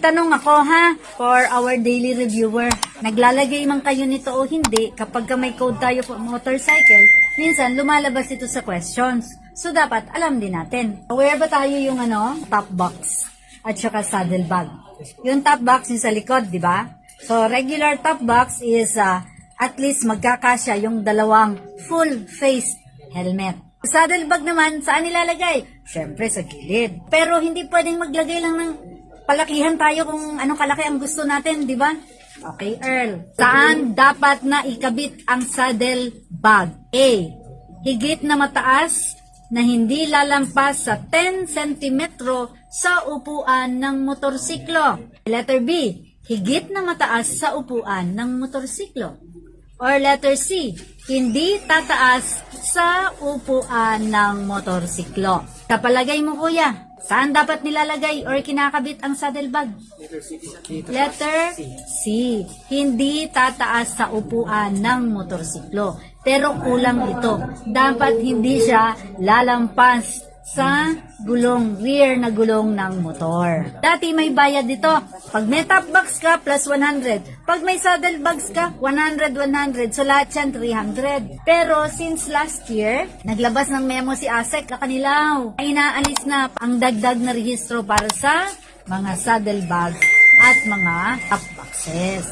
tanong ako ha, for our daily reviewer. Naglalagay man kayo nito o hindi, kapag may code tayo for motorcycle, minsan lumalabas ito sa questions. So dapat alam din natin. Aware ba tayo yung top box at saka saddle bag? Yung top box yung sa likod, di ba? So regular top box is at least magkakasya yung dalawang full face helmet. Saddle bag naman, saan nilalagay? Siyempre sa gilid. Pero hindi pwedeng maglagay lang ng palakihan tayo kung anong kalaki ang gusto natin, di ba? Okay, Earl. Saan dapat na ikabit ang saddle bag? A. Higit na mataas na hindi lalampas sa 10 cm sa upuan ng motorsiklo. Letter B. Higit na mataas sa upuan ng motorsiklo. Or letter C. Hindi tataas sa upuan ng motorsiklo. Kapalagay mo, kuya, saan dapat nilalagay or kinakabit ang saddle bag? Letter C. Hindi tataas sa upuan ng motorsiklo. Pero kulang ito. Dapat hindi siya lalampas sa gulong, rear na gulong ng motor. Dati may bayad dito. Pag may top box ka, plus 100. Pag may saddle bags ka, 100, 100. So lahat yan, 300. Pero since last year, naglabas ng memo si ASEC na kanilaw. Ay inaalis na ang dagdag na rehistro para sa mga saddle bags at mga top boxes.